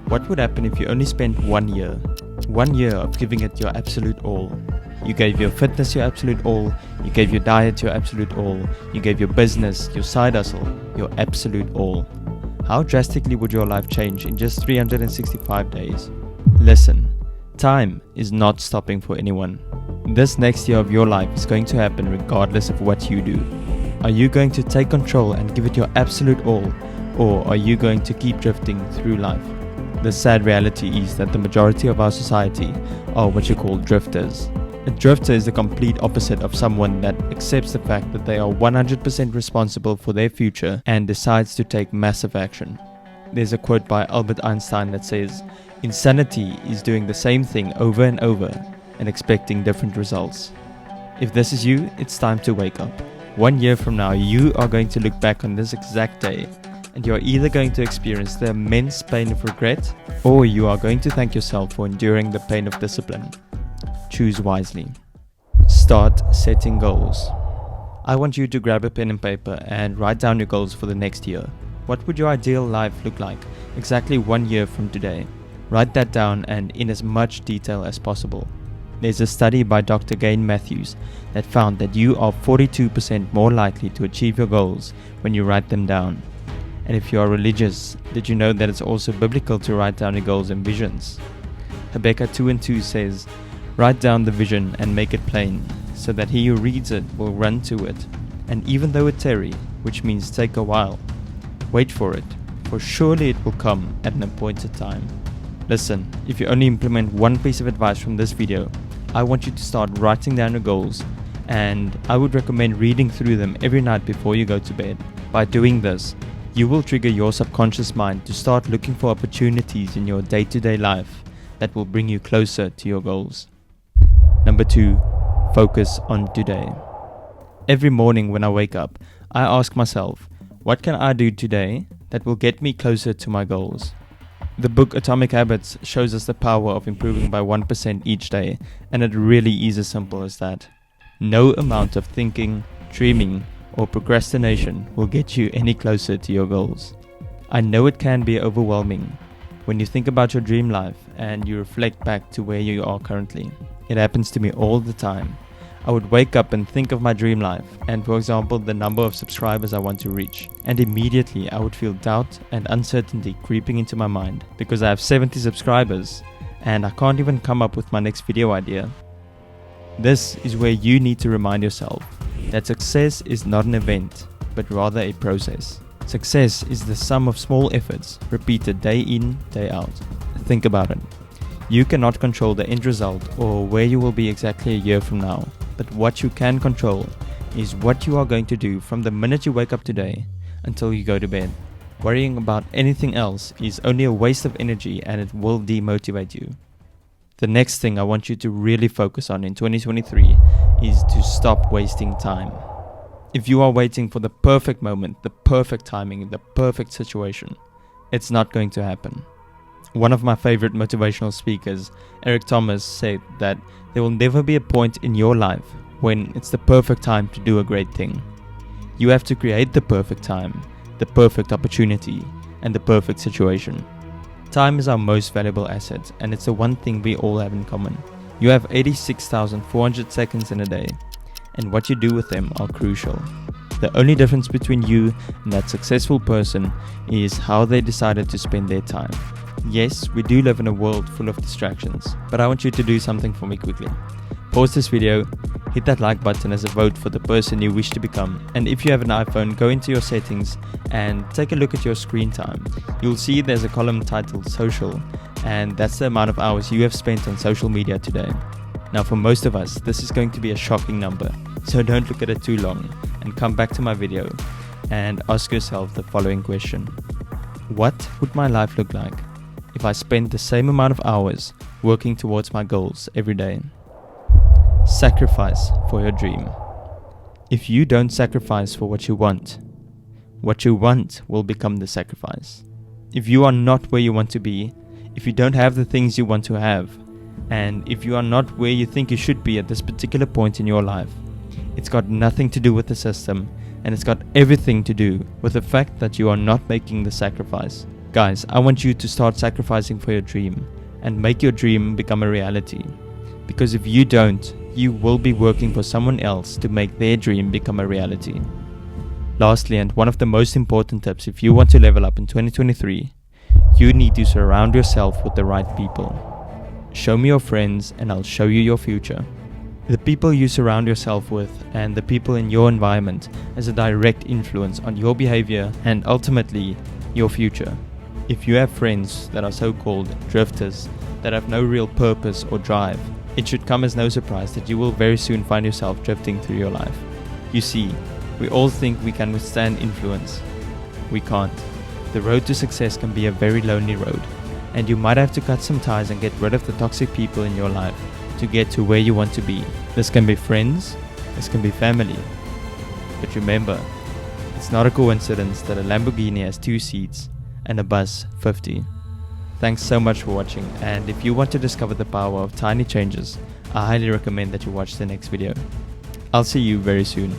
What would happen if you only spent 1 year? 1 year of giving it your absolute all. You gave your fitness your absolute all, you gave your diet your absolute all, you gave your business, your side hustle, your absolute all. How drastically would your life change in just 365 days? Listen, time is not stopping for anyone. This next year of your life is going to happen regardless of what you do. Are you going to take control and give it your absolute all, or are you going to keep drifting through life? The sad reality is that the majority of our society are what you call drifters. A drifter is the complete opposite of someone that accepts the fact that they are 100% responsible for their future and decides to take massive action. There's a quote by Albert Einstein that says, "Insanity is doing the same thing over and over and expecting different results." If this is you, it's time to wake up. 1 year from now, you are going to look back on this exact day and you are either going to experience the immense pain of regret, or you are going to thank yourself for enduring the pain of discipline. Choose wisely. Start setting goals. I want you to grab a pen and paper and write down your goals for the next year. What would your ideal life look like exactly 1 year from today? Write that down and in as much detail as possible. There's a study by Dr. Gain Matthews that found that you are 42% more likely to achieve your goals when you write them down. And if you are religious, did you know that it's also biblical to write down your goals and visions? Habakkuk 2:2 says, "Write down the vision and make it plain, so that he who reads it will run to it. And even though it tarry," which means take a while, "wait for it, for surely it will come at an appointed time." Listen, if you only implement one piece of advice from this video, I want you to start writing down your goals, and I would recommend reading through them every night before you go to bed. By doing this, you will trigger your subconscious mind to start looking for opportunities in your day-to-day life that will bring you closer to your goals. Number 2, focus on today. Every morning when I wake up, I ask myself, what can I do today that will get me closer to my goals? The book Atomic Habits shows us the power of improving by 1% each day, and it really is as simple as that. No amount of thinking, dreaming, or procrastination will get you any closer to your goals. I know it can be overwhelming when you think about your dream life and you reflect back to where you are currently. It happens to me all the time. I would wake up and think of my dream life and, for example, the number of subscribers I want to reach, and immediately I would feel doubt and uncertainty creeping into my mind because I have 70 subscribers and I can't even come up with my next video idea. This is where you need to remind yourself that success is not an event, but rather a process. Success is the sum of small efforts repeated day in, day out. Think about it. You cannot control the end result or where you will be exactly a year from now, but what you can control is what you are going to do from the minute you wake up today until you go to bed. Worrying about anything else is only a waste of energy and it will demotivate you. The next thing I want you to really focus on in 2023 is to stop wasting time. If you are waiting for the perfect moment, the perfect timing, the perfect situation, it's not going to happen. One of my favorite motivational speakers, Eric Thomas, said that there will never be a point in your life when it's the perfect time to do a great thing. You have to create the perfect time, the perfect opportunity, and the perfect situation. Time is our most valuable asset, and it's the one thing we all have in common. You have 86,400 seconds in a day, and what you do with them are crucial. The only difference between you and that successful person is how they decided to spend their time. Yes, we do live in a world full of distractions, but I want you to do something for me quickly. Pause this video, hit that like button as a vote for the person you wish to become, and if you have an iPhone, go into your settings and take a look at your screen time. You'll see there's a column titled Social, and that's the amount of hours you have spent on social media today. Now for most of us, this is going to be a shocking number, so don't look at it too long and come back to my video and ask yourself the following question. What would my life look like if I spent the same amount of hours working towards my goals every day? Sacrifice for your dream. If you don't sacrifice for what you want will become the sacrifice. If you are not where you want to be, if you don't have the things you want to have, and if you are not where you think you should be at this particular point in your life, it's got nothing to do with the system, and it's got everything to do with the fact that you are not making the sacrifice. Guys, I want you to start sacrificing for your dream and make your dream become a reality. Because if you don't, you will be working for someone else to make their dream become a reality. Lastly, and one of the most important tips if you want to level up in 2023, you need to surround yourself with the right people. Show me your friends and I'll show you your future. The people you surround yourself with and the people in your environment has a direct influence on your behavior and ultimately your future. If you have friends that are so-called drifters that have no real purpose or drive, it should come as no surprise that you will very soon find yourself drifting through your life. You see, we all think we can withstand influence. We can't. The road to success can be a very lonely road, and you might have to cut some ties and get rid of the toxic people in your life to get to where you want to be. This can be friends, this can be family. But remember, it's not a coincidence that a Lamborghini has 2 seats and a bus 50. Thanks so much for watching, and if you want to discover the power of tiny changes, I highly recommend that you watch the next video. I'll see you very soon.